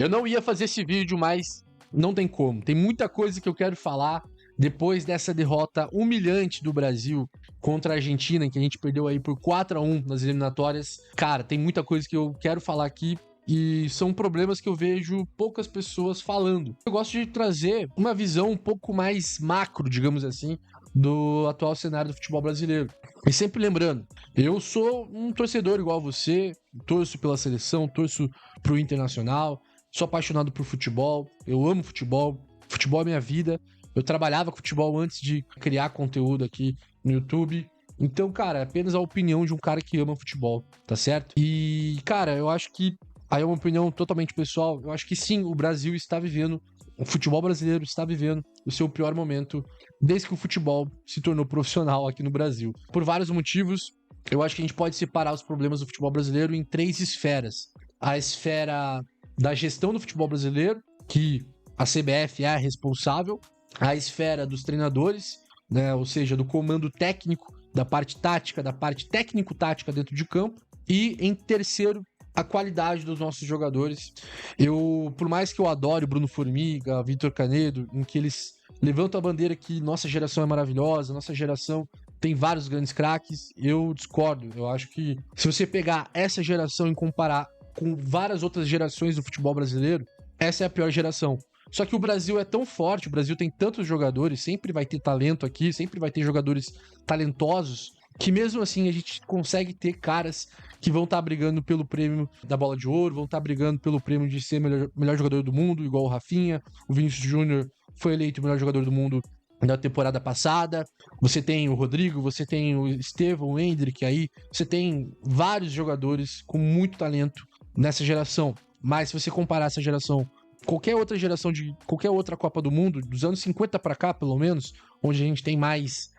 Eu não ia fazer esse vídeo, mas não tem como. Tem muita coisa que eu quero falar depois dessa derrota humilhante do Brasil contra a Argentina, que a gente perdeu aí por 4-1 nas eliminatórias. Cara, tem muita coisa que eu quero falar aqui e são problemas que eu vejo poucas pessoas falando. Eu gosto de trazer uma visão um pouco mais macro, digamos assim, do atual cenário do futebol brasileiro. E sempre lembrando, eu sou um torcedor igual você, torço pela seleção, torço pro Internacional, sou apaixonado por futebol, eu amo futebol, futebol é minha vida. Eu trabalhava com futebol antes de criar conteúdo aqui no YouTube. Então, cara, é apenas a opinião de um cara que ama futebol, tá certo? E, cara, eu acho que, aí é uma opinião totalmente pessoal, eu acho que sim, o Brasil está vivendo, o futebol brasileiro está vivendo o seu pior momento desde que o futebol se tornou profissional aqui no Brasil. Por vários motivos, eu acho que a gente pode separar os problemas do futebol brasileiro em 3 esferas. A esfera da gestão do futebol brasileiro, que a CBF é a responsável, a esfera dos treinadores, né, ou seja, do comando técnico, da parte tática, da parte técnico-tática dentro de campo, e em terceiro, a qualidade dos nossos jogadores. Por mais que eu adore Bruno Formiga, Vitor Canedo, em que eles levantam a bandeira que nossa geração é maravilhosa, nossa geração tem vários grandes craques, eu discordo. Eu acho que se você pegar essa geração e comparar com várias outras gerações do futebol brasileiro, essa é a pior geração. Só que o Brasil é tão forte, o Brasil tem tantos jogadores, sempre vai ter talento aqui, sempre vai ter jogadores talentosos, que mesmo assim a gente consegue ter caras que vão estar brigando pelo prêmio da Bola de Ouro, vão estar brigando pelo prêmio de ser melhor jogador do mundo, igual o Rafinha, o Vinícius Júnior foi eleito o melhor jogador do mundo na temporada passada. Você tem o Rodrigo, você tem o Estevão, o Endrick aí, você tem vários jogadores com muito talento nessa geração. Mas se você comparar essa geração, qualquer outra geração de qualquer outra Copa do Mundo, dos anos 50 pra cá, pelo menos, onde a gente tem mais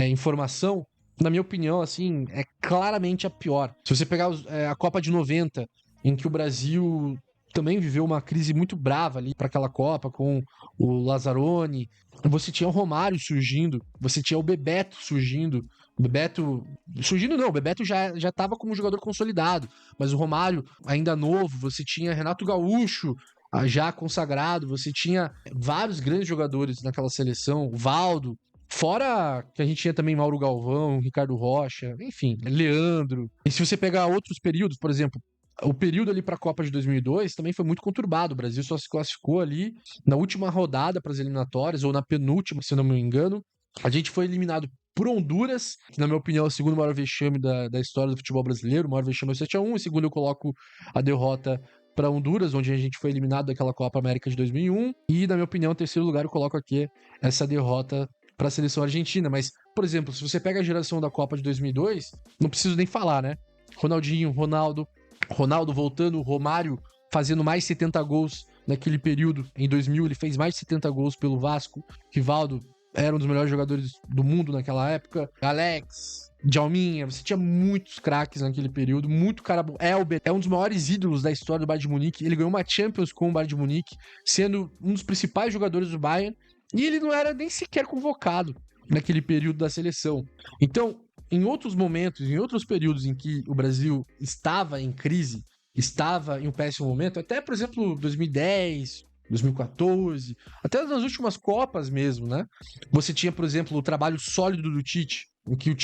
informação, na minha opinião, assim, é claramente a pior. Se você pegar a Copa de 90, em que o Brasil também viveu uma crise muito brava ali para aquela Copa, com o Lazzaroni, você tinha o Romário surgindo, você tinha o Bebeto surgindo. O Bebeto surgindo não, o Bebeto já estava como jogador consolidado, mas o Romário ainda novo, você tinha Renato Gaúcho já consagrado, você tinha vários grandes jogadores naquela seleção, o Valdo, fora que a gente tinha também Mauro Galvão, Ricardo Rocha, enfim, Leandro. E se você pegar outros períodos, por exemplo, o período ali para a Copa de 2002 também foi muito conturbado. O Brasil só se classificou ali na última rodada para as eliminatórias, ou na penúltima, se eu não me engano. A gente foi eliminado por Honduras, que na minha opinião é o segundo maior vexame da história do futebol brasileiro. O maior vexame é o 7-1, em segundo eu coloco a derrota para Honduras, onde a gente foi eliminado daquela Copa América de 2001. E, na minha opinião, em terceiro lugar eu coloco aqui essa derrota para a seleção argentina. Mas, por exemplo, se você pega a geração da Copa de 2002, não preciso nem falar, né? Ronaldinho, Ronaldo voltando, Romário fazendo mais 70 gols naquele período. Em 2000 ele fez mais de 70 gols pelo Vasco. Rivaldo era um dos melhores jogadores do mundo naquela época. Alex, Djalminha, você tinha muitos craques naquele período, muito cara bom. Elber é um dos maiores ídolos da história do Bayern de Munique. Ele ganhou uma Champions com o Bayern de Munique, sendo um dos principais jogadores do Bayern. E ele não era nem sequer convocado naquele período da seleção. Então, em outros momentos, em outros períodos em que o Brasil estava em crise, estava em um péssimo momento, até, por exemplo, 2010, 2014, até nas últimas Copas mesmo, né? Você tinha, por exemplo, o trabalho sólido do Tite, em que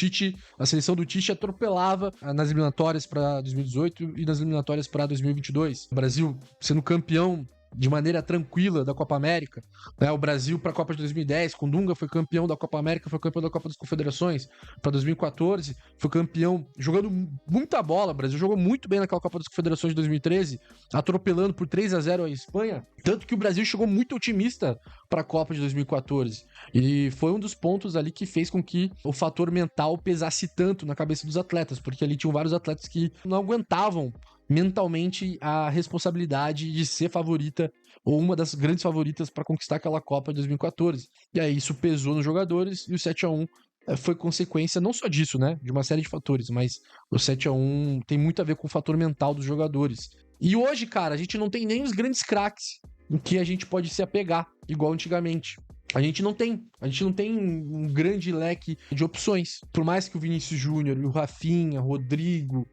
a seleção do Tite atropelava nas eliminatórias para 2018 e nas eliminatórias para 2022. O Brasil sendo campeão de maneira tranquila da Copa América, né? O Brasil para a Copa de 2010, com Dunga foi campeão da Copa América, foi campeão da Copa das Confederações. Para 2014 foi campeão jogando muita bola. O Brasil jogou muito bem naquela Copa das Confederações de 2013, atropelando por 3-0 a Espanha, tanto que o Brasil chegou muito otimista para a Copa de 2014. E foi um dos pontos ali que fez com que o fator mental pesasse tanto na cabeça dos atletas, porque ali tinham vários atletas que não aguentavam mentalmente a responsabilidade de ser favorita ou uma das grandes favoritas para conquistar aquela Copa de 2014. E aí isso pesou nos jogadores e o 7-1 foi consequência não só disso, né, de uma série de fatores, mas o 7-1 tem muito a ver com o fator mental dos jogadores. E hoje, cara, a gente não tem nem os grandes craques em que a gente pode se apegar, igual antigamente. A gente não tem um grande leque de opções. Por mais que o Vinícius Júnior, o Rafinha, Rodrigo,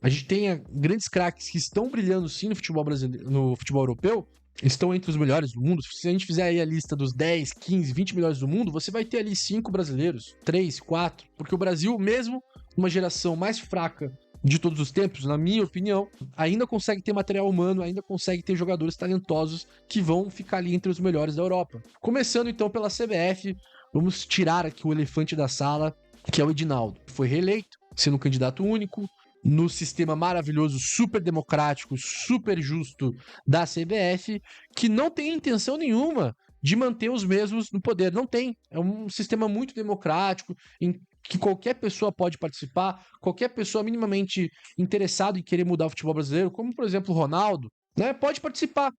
a gente tenha grandes craques que estão brilhando sim no futebol brasileiro, no futebol europeu, estão entre os melhores do mundo. Se a gente fizer aí a lista dos 10, 15, 20 melhores do mundo, você vai ter ali 5 brasileiros, 3, 4, porque o Brasil, mesmo uma geração mais fraca de todos os tempos, na minha opinião, ainda consegue ter material humano, ainda consegue ter jogadores talentosos que vão ficar ali entre os melhores da Europa. Começando então pela CBF, vamos tirar aqui o elefante da sala, que é o Edinaldo. Foi reeleito, sendo um candidato único, no sistema maravilhoso, super democrático, super justo da CBF, que não tem intenção nenhuma de manter os mesmos no poder. Não tem. É um sistema muito democrático, em que qualquer pessoa pode participar, qualquer pessoa minimamente interessada em querer mudar o futebol brasileiro, como por exemplo o Ronaldo, né, pode participar.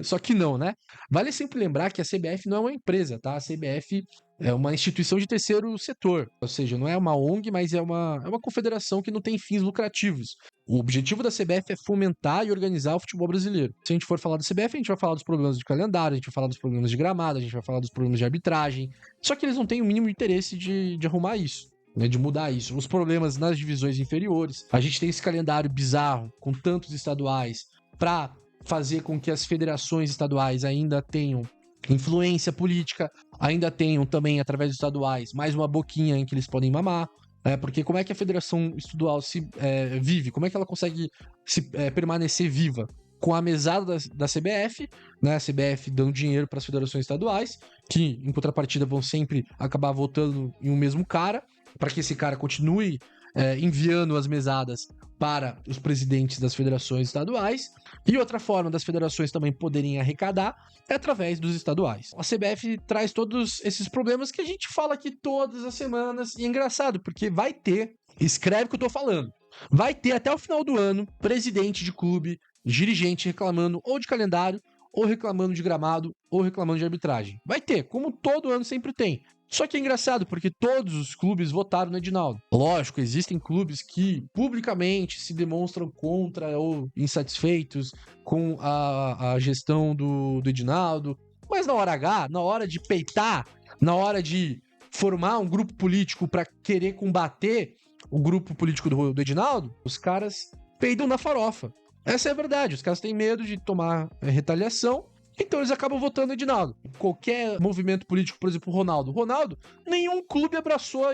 Só que não, né? Vale sempre lembrar que a CBF não é uma empresa, tá? A CBF é uma instituição de terceiro setor, ou seja, não é uma ONG, mas é uma confederação que não tem fins lucrativos. O objetivo da CBF é fomentar e organizar o futebol brasileiro. Se a gente for falar da CBF, a gente vai falar dos problemas de calendário, a gente vai falar dos problemas de gramado, a gente vai falar dos problemas de arbitragem. Só que eles não têm o mínimo interesse de arrumar isso, né, de mudar isso. Os problemas nas divisões inferiores. A gente tem esse calendário bizarro, com tantos estaduais, para fazer com que as federações estaduais ainda tenham influência política, ainda tenham também, através dos estaduais, mais uma boquinha em que eles podem mamar. Porque como é que a federação estadual vive? Como é que ela consegue permanecer viva? Com a mesada da CBF, né? A CBF dando dinheiro para as federações estaduais, que em contrapartida vão sempre acabar votando em um mesmo cara, para que esse cara continue enviando as mesadas para os presidentes das federações estaduais. E outra forma das federações também poderem arrecadar é através dos estaduais. A CBF traz todos esses problemas que a gente fala aqui todas as semanas, e é engraçado, porque vai ter, escreve o que eu tô falando, vai ter até o final do ano presidente de clube, dirigente reclamando ou de calendário, ou reclamando de gramado, ou reclamando de arbitragem. Vai ter, como todo ano sempre tem. Só que é engraçado, porque todos os clubes votaram no Edinaldo. Lógico, existem clubes que publicamente se demonstram contra ou insatisfeitos com a gestão do Edinaldo. Mas na hora H, na hora de peitar, na hora de formar um grupo político para querer combater o grupo político do Edinaldo, os caras peidam na farofa. Essa é a verdade, os caras têm medo de tomar retaliação, então eles acabam votando no Edinaldo. Qualquer movimento político, por exemplo, o Ronaldo, nenhum clube abraçou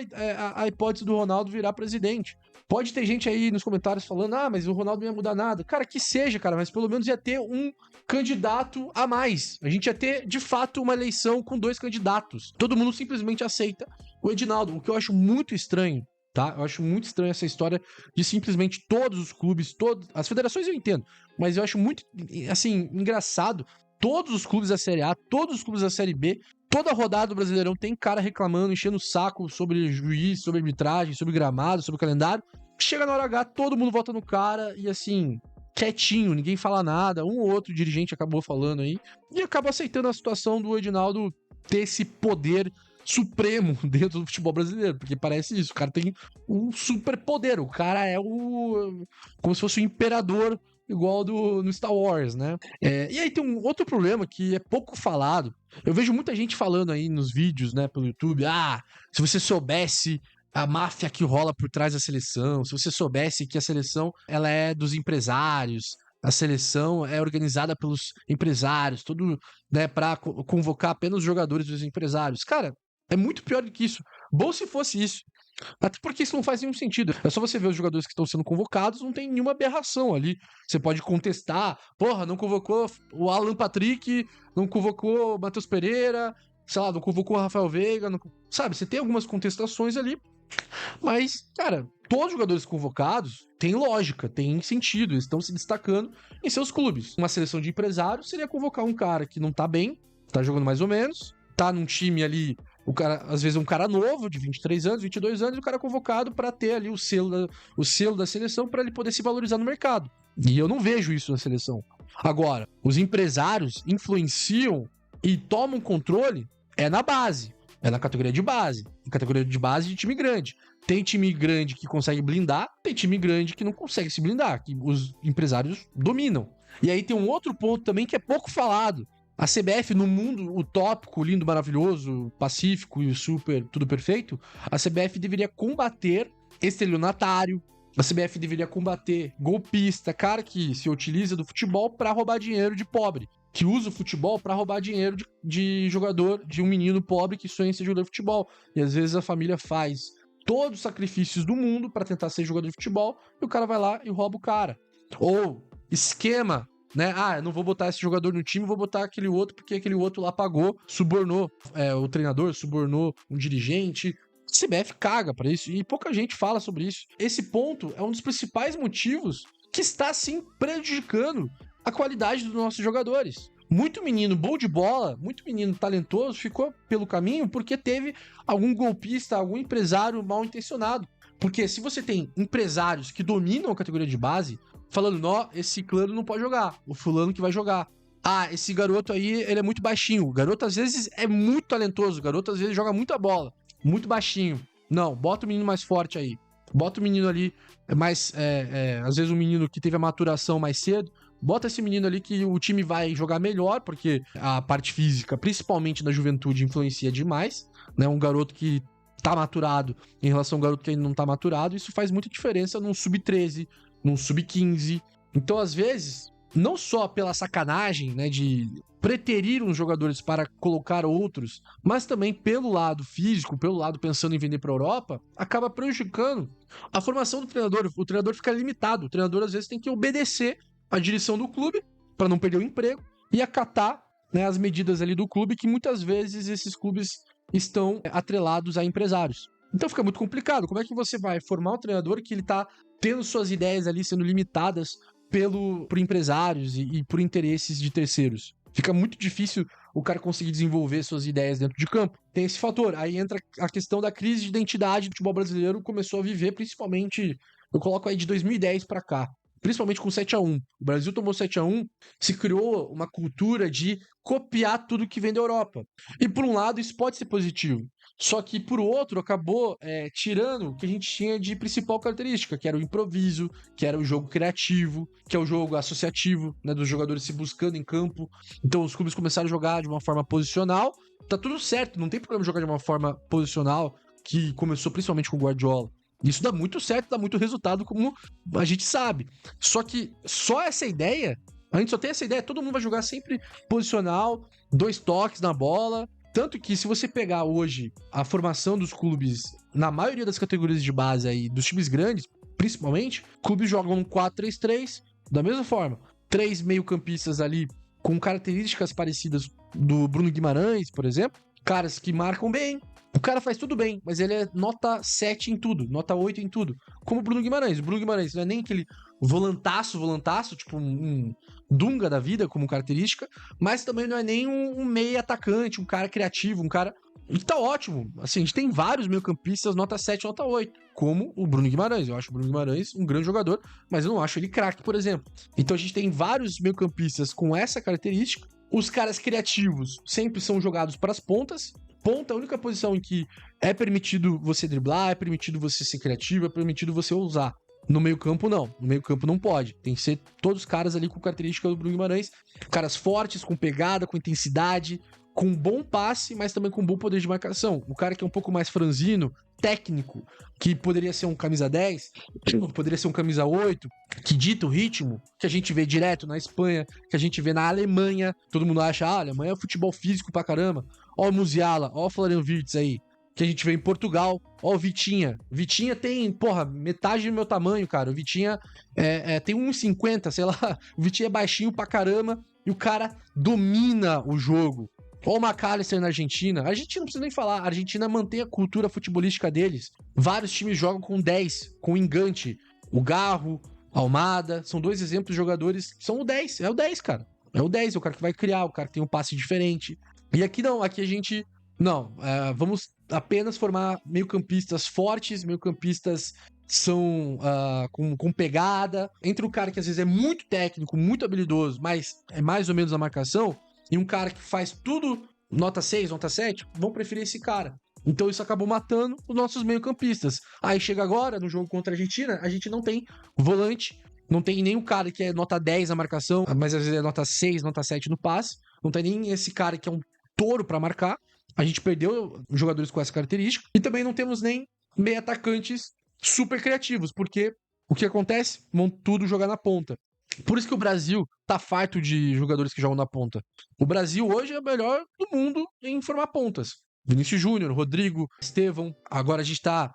a hipótese do Ronaldo virar presidente. Pode ter gente aí nos comentários falando, mas o Ronaldo não ia mudar nada. Cara, que seja, cara, mas pelo menos ia ter um candidato a mais. A gente ia ter, de fato, uma eleição com 2 candidatos. Todo mundo simplesmente aceita o Edinaldo, o que eu acho muito estranho. Tá? Eu acho muito estranho essa história de simplesmente todos os clubes, as federações eu entendo, mas eu acho muito, assim, engraçado, todos os clubes da Série A, todos os clubes da Série B, toda rodada do Brasileirão tem cara reclamando, enchendo o saco sobre juiz, sobre arbitragem, sobre gramado, sobre calendário. Chega na hora H, todo mundo vota no cara e assim, quietinho, ninguém fala nada, um ou outro dirigente acabou falando aí, e acaba aceitando a situação do Edinaldo ter esse poder supremo dentro do futebol brasileiro, porque parece isso, o cara tem um super poder, o cara é como se fosse o imperador, igual no Star Wars, né? E aí tem um outro problema que é pouco falado, eu vejo muita gente falando aí nos vídeos, né, pelo YouTube, se você soubesse a máfia que rola por trás da seleção, se você soubesse que a seleção, ela é dos empresários, a seleção é organizada pelos empresários, tudo, né, pra convocar apenas os jogadores dos empresários. Cara, é muito pior do que isso. Bom se fosse isso. Até porque isso não faz nenhum sentido. É só você ver os jogadores que estão sendo convocados, não tem nenhuma aberração ali. Você pode contestar, não convocou o Alan Patrick, não convocou o Matheus Pereira, sei lá, não convocou o Rafael Veiga, sabe? Você tem algumas contestações ali, mas, cara, todos os jogadores convocados têm lógica, têm sentido, eles estão se destacando em seus clubes. Uma seleção de empresários seria convocar um cara que não tá bem, tá jogando mais ou menos, tá num time ali, o cara, às vezes é um cara novo, de 23 anos, 22 anos, e o cara é convocado pra ter ali o selo da seleção pra ele poder se valorizar no mercado. E eu não vejo isso na seleção. Agora, os empresários influenciam e tomam controle na base. É na categoria de base. Em categoria de base de time grande. Tem time grande que consegue blindar, tem time grande que não consegue se blindar, que os empresários dominam. E aí tem um outro ponto também que é pouco falado. A CBF, no mundo utópico, lindo, maravilhoso, pacífico e super, tudo perfeito, a CBF deveria combater estelionatário, a CBF deveria combater golpista, cara que se utiliza do futebol pra roubar dinheiro de pobre. que usa o futebol para roubar dinheiro de jogador, de um menino pobre que sonha em ser jogador de futebol. E às vezes a família faz todos os sacrifícios do mundo para tentar ser jogador de futebol e o cara vai lá e rouba o cara. Ou esquema, né? Ah, eu não vou botar esse jogador no time, vou botar aquele outro porque aquele outro lá pagou, subornou o treinador, subornou um dirigente. A CBF caga pra isso e pouca gente fala sobre isso. Esse ponto é um dos principais motivos que está, sim, prejudicando a qualidade dos nossos jogadores. Muito menino bom de bola, muito menino talentoso ficou pelo caminho porque teve algum golpista, algum empresário mal intencionado. Porque se você tem empresários que dominam a categoria de base, falando, ó, esse ciclano não pode jogar, o fulano que vai jogar. Ah, esse garoto aí, ele é muito baixinho. O garoto às vezes é muito talentoso, o garoto às vezes joga muita bola, muito baixinho. Não, bota o menino mais forte aí. Bota o menino ali, às vezes um menino que teve a maturação mais cedo, bota esse menino ali que o time vai jogar melhor, porque a parte física, principalmente na juventude, influencia demais, né? Um garoto que tá maturado em relação a um garoto que ainda não tá maturado, isso faz muita diferença num sub-13, num sub-15. Então, às vezes, não só pela sacanagem, né, de preterir uns jogadores para colocar outros, mas também pelo lado físico, pelo lado pensando em vender para a Europa, acaba prejudicando a formação do treinador. O treinador fica limitado. O treinador, às vezes, tem que obedecer a direção do clube para não perder o emprego e acatar, né, as medidas ali do clube, que muitas vezes esses clubes estão atrelados a empresários. Então fica muito complicado. Como é que você vai formar um treinador que ele tá tendo suas ideias ali sendo limitadas por empresários e por interesses de terceiros? Fica muito difícil o cara conseguir desenvolver suas ideias dentro de campo. Tem esse fator. Aí entra a questão da crise de identidade que o futebol brasileiro começou a viver, principalmente, eu coloco aí de 2010 para cá. Principalmente com 7-1. O Brasil tomou 7-1, se criou uma cultura de copiar tudo que vem da Europa. E por um lado, isso pode ser positivo. Só que, por outro, acabou tirando o que a gente tinha de principal característica, que era o improviso, que era o jogo criativo, que é o jogo associativo, né, dos jogadores se buscando em campo. Então, os clubes começaram a jogar de uma forma posicional. Tá tudo certo, não tem problema jogar de uma forma posicional, que começou principalmente com o Guardiola. Isso dá muito certo, dá muito resultado, como a gente sabe. Só que só essa ideia, a gente só tem essa ideia, todo mundo vai jogar sempre posicional, 2 toques na bola. Tanto que se você pegar hoje a formação dos clubes, na maioria das categorias de base aí, dos times grandes, principalmente, clubes jogam um 4-3-3, da mesma forma. 3 meio-campistas ali com características parecidas do Bruno Guimarães, por exemplo. Caras que marcam bem. O cara faz tudo bem, mas ele é nota 7 em tudo, nota 8 em tudo. Como o Bruno Guimarães. O Bruno Guimarães não é nem aquele volantaço, tipo um Dunga da vida como característica, mas também não é nem um meio atacante, um cara criativo, um cara... E tá ótimo. Assim, a gente tem vários meio-campistas nota 7, nota 8, como o Bruno Guimarães. Eu acho o Bruno Guimarães um grande jogador, mas eu não acho ele craque, por exemplo. Então a gente tem vários meio-campistas com essa característica. Os caras criativos sempre são jogados para as pontas. Ponta é a única posição em que é permitido você driblar, é permitido você ser criativo, é permitido você ousar. No meio-campo, não. No meio-campo não pode. Tem que ser todos os caras ali com característica do Bruno Guimarães. Caras fortes, com pegada, com intensidade, com bom passe, mas também com bom poder de marcação. O cara que é um pouco mais franzino, técnico, que poderia ser um camisa 10, poderia ser um camisa 8, que dita o ritmo, que a gente vê direto na Espanha, que a gente vê na Alemanha. Todo mundo acha, a Alemanha é futebol físico pra caramba. Ó o Musiala, ó o Florian Wirtz aí, que a gente vê em Portugal. Ó o Vitinha. Vitinha tem, metade do meu tamanho, cara. O Vitinha tem 1,50, sei lá. O Vitinha é baixinho pra caramba e o cara domina o jogo. Ó o McAllister na Argentina. A Argentina não precisa nem falar. A Argentina mantém a cultura futebolística deles. Vários times jogam com 10, com engante. O Garro, Almada, são 2 exemplos de jogadores que são o 10. É o 10, cara. É o 10, é o cara que vai criar, o cara que tem um passe diferente. E aqui não, aqui a gente... Não, vamos apenas formar meio-campistas fortes, meio-campistas são com pegada. Entre um cara que às vezes é muito técnico, muito habilidoso, mas é mais ou menos a marcação, e um cara que faz tudo nota 6, nota 7, vão preferir esse cara. Então isso acabou matando os nossos meio-campistas. Aí chega agora, no jogo contra a Argentina, a gente não tem volante, não tem nem o cara que é nota 10 na marcação, mas às vezes é nota 6, nota 7 no passe. Não tem nem esse cara que é um touro pra marcar. A gente perdeu jogadores com essa característica. E também não temos nem meio atacantes super criativos, porque o que acontece? Vão tudo jogar na ponta. Por isso que o Brasil tá farto de jogadores que jogam na ponta. O Brasil hoje é o melhor do mundo em formar pontas. Vinícius Júnior, Rodrigo, Estevão. Agora a gente tá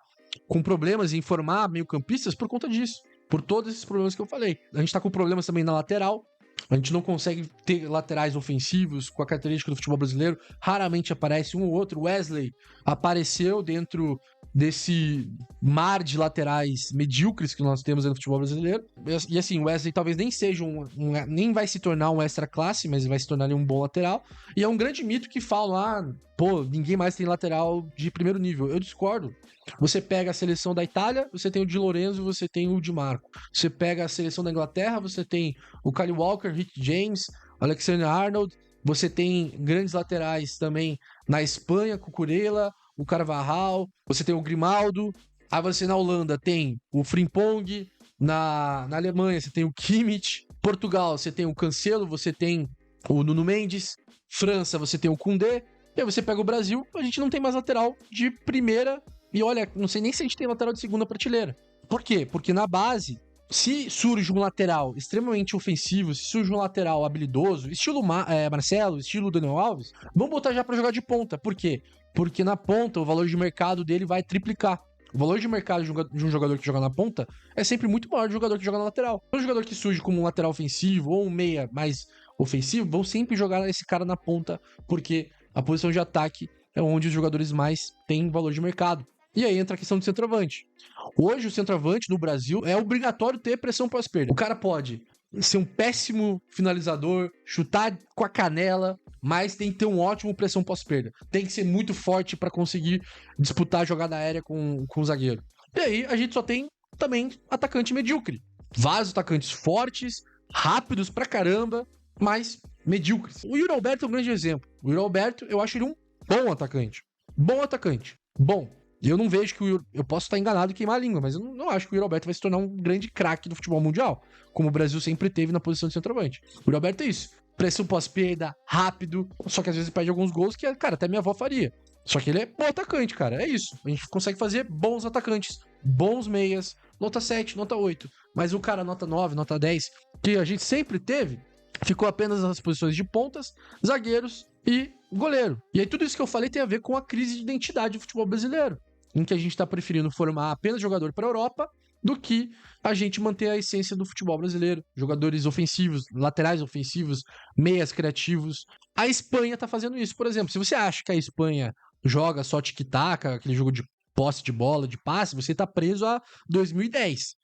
com problemas em formar meio-campistas por conta disso. Por todos esses problemas que eu falei. A gente tá com problemas também na lateral. A gente não consegue ter laterais ofensivos com a característica do futebol brasileiro. Raramente aparece um ou outro. Wesley apareceu dentro desse mar de laterais medíocres que nós temos no futebol brasileiro. E assim, o Wesley talvez nem seja nem vai se tornar um extra classe, mas vai se tornar um bom lateral. E é um grande mito que falam, pô, ninguém mais tem lateral de primeiro nível. Eu discordo. Você pega a seleção da Itália, você tem o Di Lorenzo, você tem o Di Marco. Você pega a seleção da Inglaterra, você tem o Kyle Walker, Rick James, Alexander-Arnold. Você tem grandes laterais também na Espanha, Cucurella, o Carvajal, você tem o Grimaldo. Aí você na Holanda tem o Frimpong, na Alemanha você tem o Kimmich, Portugal você tem o Cancelo, você tem o Nuno Mendes, França você tem o Koundé, e aí você pega o Brasil, a gente não tem mais lateral de primeira, e olha, não sei nem se a gente tem lateral de segunda prateleira. Por quê? Porque na base, se surge um lateral extremamente ofensivo, se surge um lateral habilidoso, estilo Marcelo, estilo Daniel Alves, vamos botar já pra jogar de ponta. Por quê? Porque na ponta o valor de mercado dele vai triplicar. O valor de mercado de um jogador que joga na ponta é sempre muito maior do jogador que joga na lateral. Um jogador que surge como um lateral ofensivo ou um meia mais ofensivo, vão sempre jogar esse cara na ponta, porque a posição de ataque é onde os jogadores mais têm valor de mercado. E aí entra a questão do centroavante. Hoje o centroavante no Brasil é obrigatório ter pressão pós-perda. O cara pode ser um péssimo finalizador, chutar com a canela, mas tem que ter um ótimo pressão pós-perda. Tem que ser muito forte para conseguir disputar a jogada aérea com o zagueiro. E aí a gente só tem também atacante medíocre. Vários atacantes fortes, rápidos pra caramba, mas medíocres. O Yuri Alberto é um grande exemplo. O Yuri Alberto, eu acho ele um bom atacante. Bom atacante. Bom. E eu não vejo que eu posso estar enganado e queimar a língua, mas eu não acho que o Yuri Alberto vai se tornar um grande craque do futebol mundial, como o Brasil sempre teve na posição de centroavante. O Yuri Alberto é isso. Pressão pós-perda, rápido, só que às vezes perde alguns gols que, cara, até minha avó faria. Só que ele é bom atacante, cara. É isso. A gente consegue fazer bons atacantes, bons meias, nota 7, nota 8. Mas o cara nota 9, nota 10, que a gente sempre teve, ficou apenas nas posições de pontas, zagueiros e goleiro. E aí tudo isso que eu falei tem a ver com a crise de identidade do futebol brasileiro, em que a gente está preferindo formar apenas jogador para a Europa do que a gente manter a essência do futebol brasileiro. Jogadores ofensivos, laterais ofensivos, meias criativos. A Espanha tá fazendo isso, por exemplo. Se você acha que a Espanha joga só tic-tac, aquele jogo de posse de bola, de passe, você tá preso a 2010.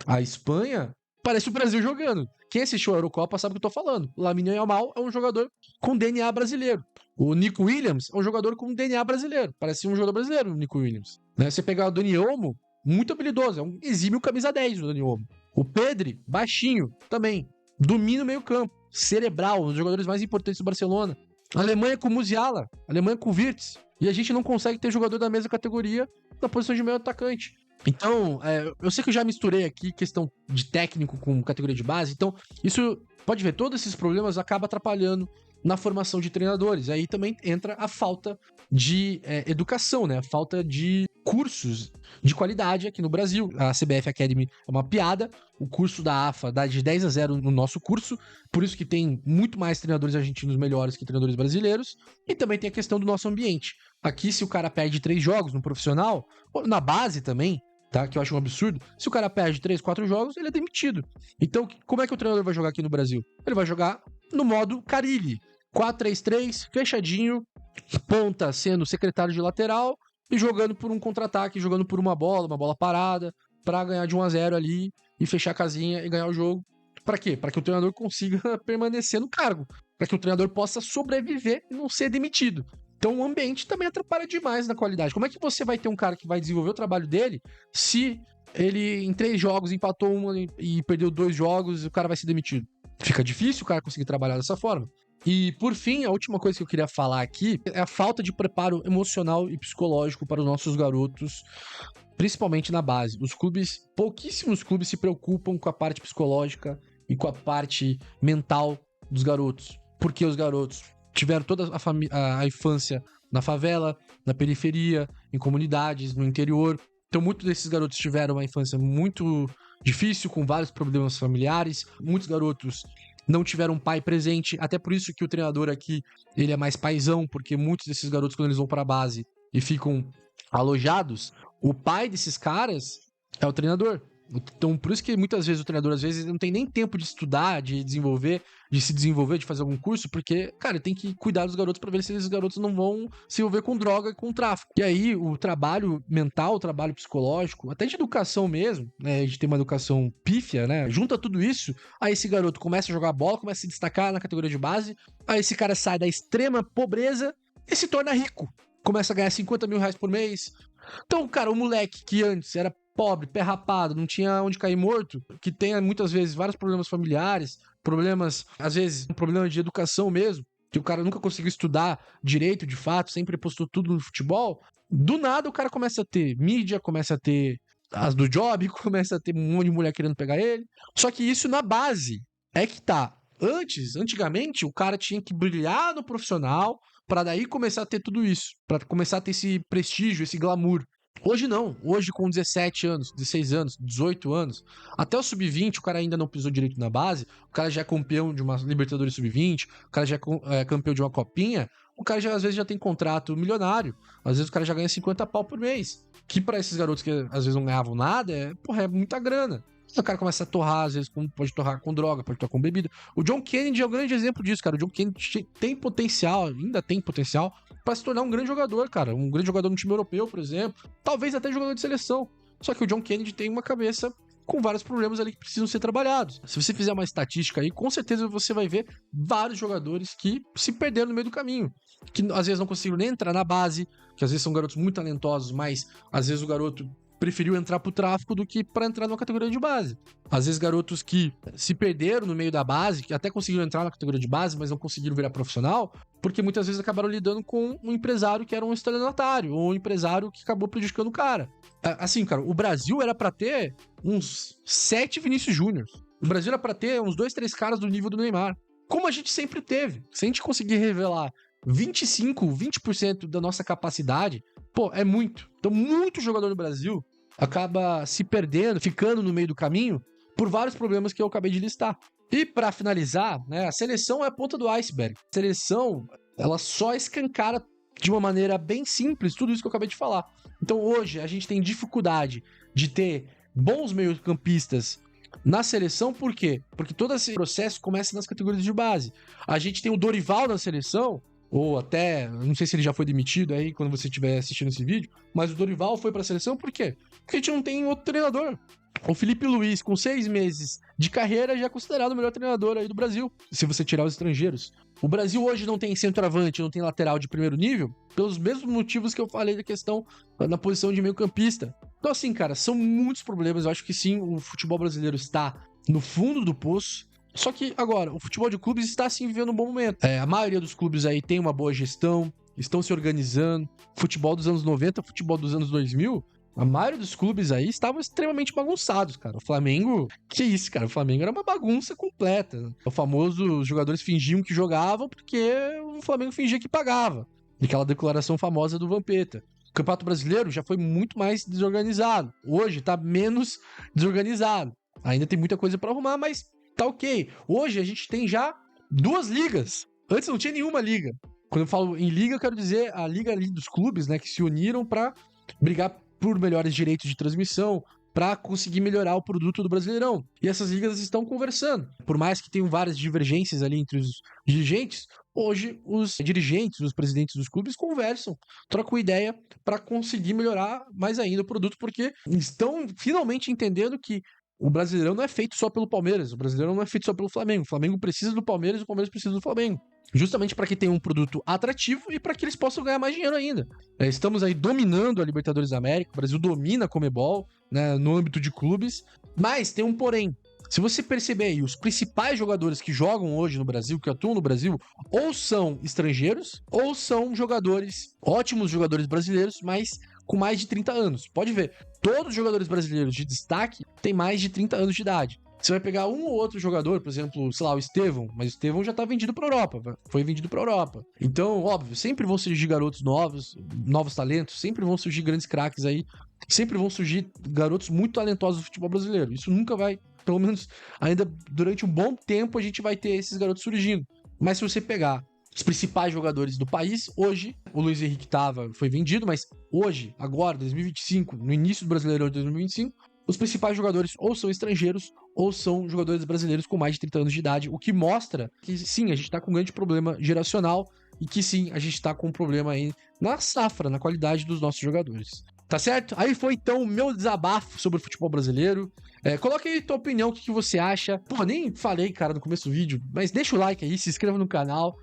A Espanha parece o Brasil jogando. Quem assistiu a Eurocopa sabe o que eu tô falando. Lamine Yamal é um jogador com DNA brasileiro. O Nico Williams é um jogador com DNA brasileiro. Parece um jogador brasileiro, o Nico Williams. Né? Você pegar o Dani Olmo, muito habilidoso. É um exímio camisa 10, o Dani Olmo. O Pedri, baixinho, também. Domina o meio campo. Cerebral, um dos jogadores mais importantes do Barcelona. A Alemanha com o Musiala. A Alemanha com o Wirtz. E a gente não consegue ter jogador da mesma categoria na posição de meio atacante. Então, eu sei que eu já misturei aqui questão de técnico com categoria de base. Então, isso, pode ver, todos esses problemas acabam atrapalhando na formação de treinadores. Aí também entra a falta de educação, né? A falta de cursos de qualidade aqui no Brasil. A CBF Academy é uma piada. O curso da AFA dá de 10-0 no nosso curso. Por isso que tem muito mais treinadores argentinos melhores que treinadores brasileiros. E também tem a questão do nosso ambiente. Aqui, se o cara perde 3 jogos no profissional, ou na base também, tá? Que eu acho um absurdo. Se o cara perde 3, 4 jogos, ele é demitido. Então, como é que o treinador vai jogar aqui no Brasil? Ele vai jogar no modo Carille. 4-3-3, fechadinho, ponta sendo secretário de lateral e jogando por um contra-ataque, jogando por uma bola parada, pra ganhar de 1-0 ali e fechar a casinha e ganhar o jogo. Pra quê? Pra que o treinador consiga permanecer no cargo. Pra que o treinador possa sobreviver e não ser demitido. Então o ambiente também atrapalha demais na qualidade. Como é que você vai ter um cara que vai desenvolver o trabalho dele se ele em 3 jogos empatou uma e perdeu 2 jogos e o cara vai ser demitido? Fica difícil o cara conseguir trabalhar dessa forma. E, por fim, a última coisa que eu queria falar aqui é a falta de preparo emocional e psicológico para os nossos garotos, principalmente na base. Pouquíssimos clubes se preocupam com a parte psicológica e com a parte mental dos garotos, porque os garotos tiveram toda a infância na favela, na periferia, em comunidades, no interior. Então, muitos desses garotos tiveram uma infância muito difícil, com vários problemas familiares. Muitos garotos não tiveram um pai presente, até por isso que o treinador aqui, ele é mais paizão, porque muitos desses garotos, quando eles vão pra base e ficam alojados, o pai desses caras é o treinador. Então, por isso que muitas vezes o treinador, às vezes, não tem nem tempo de estudar, de se desenvolver, de fazer algum curso, porque, cara, tem que cuidar dos garotos pra ver se esses garotos não vão se envolver com droga e com tráfico. E aí, o trabalho mental, o trabalho psicológico, até de educação mesmo, né, a gente tem uma educação pífia, né, junta tudo isso, aí esse garoto começa a jogar bola, começa a se destacar na categoria de base, aí esse cara sai da extrema pobreza e se torna rico. Começa a ganhar 50 mil reais por mês. Então, cara, o moleque que antes era pobre, pé rapado, não tinha onde cair morto, que tem muitas vezes vários problemas familiares, problemas, às vezes, um problema de educação mesmo, que o cara nunca conseguiu estudar direito, de fato, sempre postou tudo no futebol, do nada o cara começa a ter mídia, começa a ter as do job, começa a ter um monte de mulher querendo pegar ele. Só que isso na base é que tá. Antigamente, o cara tinha que brilhar no profissional pra daí começar a ter tudo isso, pra começar a ter esse prestígio, esse glamour. Hoje não. Hoje com 17 anos, 16 anos, 18 anos, até o sub-20 o cara ainda não pisou direito na base, o cara já é campeão de uma Libertadores sub-20, o cara já é campeão de uma copinha, o cara já às vezes já tem contrato milionário, às vezes o cara já ganha 50 pau por mês, que pra esses garotos que às vezes não ganhavam nada, é muita grana. O cara começa a torrar, às vezes pode torrar com droga, pode torrar com bebida. O John Kennedy é um grande exemplo disso, cara. O John Kennedy tem potencial, ainda tem potencial, pra se tornar um grande jogador, cara. Um grande jogador no time europeu, por exemplo. Talvez até jogador de seleção. Só que o John Kennedy tem uma cabeça com vários problemas ali que precisam ser trabalhados. Se você fizer uma estatística aí, com certeza você vai ver vários jogadores que se perderam no meio do caminho. Que às vezes não conseguiram nem entrar na base, que às vezes são garotos muito talentosos, mas às vezes o garoto preferiu entrar pro tráfico do que pra entrar numa categoria de base. Às vezes garotos que se perderam no meio da base, que até conseguiram entrar na categoria de base, mas não conseguiram virar profissional, porque muitas vezes acabaram lidando com um empresário que era um estelionatário, ou um empresário que acabou prejudicando o cara. Assim, cara, o Brasil era pra ter uns 7 Vinícius Júnior. O Brasil era pra ter uns 2, 3 caras do nível do Neymar. Como a gente sempre teve. Se a gente conseguir revelar 25, 20% da nossa capacidade, pô, é muito. Então, muito jogador do Brasil acaba se perdendo, ficando no meio do caminho, por vários problemas que eu acabei de listar. E pra finalizar, né, a seleção é a ponta do iceberg. A seleção, ela só escancara de uma maneira bem simples tudo isso que eu acabei de falar. Então hoje a gente tem dificuldade de ter bons meio-campistas na seleção, por quê? Porque todo esse processo começa nas categorias de base. A gente tem o Dorival na seleção, ou até, não sei se ele já foi demitido aí quando você estiver assistindo esse vídeo, mas o Dorival foi pra seleção por quê? Porque a gente não tem outro treinador. O Felipe Luiz, com 6 meses de carreira, já é considerado o melhor treinador aí do Brasil, se você tirar os estrangeiros. O Brasil hoje não tem centroavante, não tem lateral de primeiro nível, pelos mesmos motivos que eu falei da questão na posição de meio-campista. Então, assim, cara, são muitos problemas. Eu acho que sim, o futebol brasileiro está no fundo do poço. Só que, agora, o futebol de clubes está, sim, vivendo um bom momento. A maioria dos clubes aí tem uma boa gestão, estão se organizando. Futebol dos anos 90, futebol dos anos 2000... A maioria dos clubes aí estavam extremamente bagunçados, cara. O Flamengo... Que isso, cara? O Flamengo era uma bagunça completa. O famoso... Os jogadores fingiam que jogavam porque o Flamengo fingia que pagava. Aquela declaração famosa do Vampeta. O Campeonato Brasileiro já foi muito mais desorganizado. Hoje tá menos desorganizado. Ainda tem muita coisa pra arrumar, mas tá ok. Hoje a gente tem já 2 ligas. Antes não tinha nenhuma liga. Quando eu falo em liga, eu quero dizer a liga ali dos clubes, né? Que se uniram pra brigar por melhores direitos de transmissão, para conseguir melhorar o produto do Brasileirão. E essas ligas estão conversando. Por mais que tenham várias divergências ali entre os dirigentes, hoje os dirigentes, os presidentes dos clubes conversam, trocam ideia para conseguir melhorar mais ainda o produto, porque estão finalmente entendendo que o Brasileirão não é feito só pelo Palmeiras, o Brasileirão não é feito só pelo Flamengo. O Flamengo precisa do Palmeiras e o Palmeiras precisa do Flamengo. Justamente para que tenha um produto atrativo e para que eles possam ganhar mais dinheiro ainda. Estamos aí dominando a Libertadores da América, o Brasil domina a Conmebol, né, no âmbito de clubes, mas tem um porém. Se você perceber aí, os principais jogadores que jogam hoje no Brasil, que atuam no Brasil, ou são estrangeiros, ou são jogadores, ótimos jogadores brasileiros, mas com mais de 30 anos. Pode ver, todos os jogadores brasileiros de destaque têm mais de 30 anos de idade. Você vai pegar um ou outro jogador, por exemplo, sei lá, o Estevão, mas o Estevão já tá vendido pra Europa, foi vendido pra Europa. Então, óbvio, sempre vão surgir garotos novos, novos talentos, sempre vão surgir grandes craques aí, sempre vão surgir garotos muito talentosos do futebol brasileiro. Isso nunca vai, pelo menos ainda durante um bom tempo, a gente vai ter esses garotos surgindo. Mas se você pegar os principais jogadores do país, hoje, o Luiz Henrique foi vendido, mas hoje, agora, 2025, no início do Brasileirão de 2025, os principais jogadores ou são estrangeiros ou são jogadores brasileiros com mais de 30 anos de idade, o que mostra que sim, a gente tá com um grande problema geracional e que sim, a gente tá com um problema aí na safra, na qualidade dos nossos jogadores. Tá certo? Aí foi então o meu desabafo sobre o futebol brasileiro. Coloque aí tua opinião, o que você acha. Pô, nem falei, cara, no começo do vídeo, mas deixa o like aí, se inscreva no canal.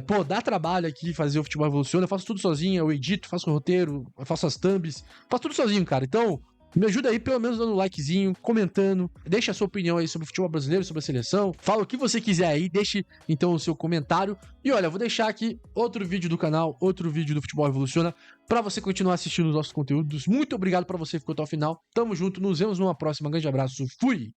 Pô, dá trabalho aqui fazer o Futebol Evoluciona, eu faço tudo sozinho, eu edito, faço o roteiro, eu faço as thumbs, faço tudo sozinho, cara. Então, me ajuda aí, pelo menos dando um likezinho, comentando, deixa a sua opinião aí sobre o futebol brasileiro, sobre a seleção, fala o que você quiser aí, deixe então o seu comentário. E olha, eu vou deixar aqui outro vídeo do canal, outro vídeo do Futebol Evoluciona, pra você continuar assistindo os nossos conteúdos. Muito obrigado pra você que ficou até o final, tamo junto, nos vemos numa próxima, grande abraço, fui!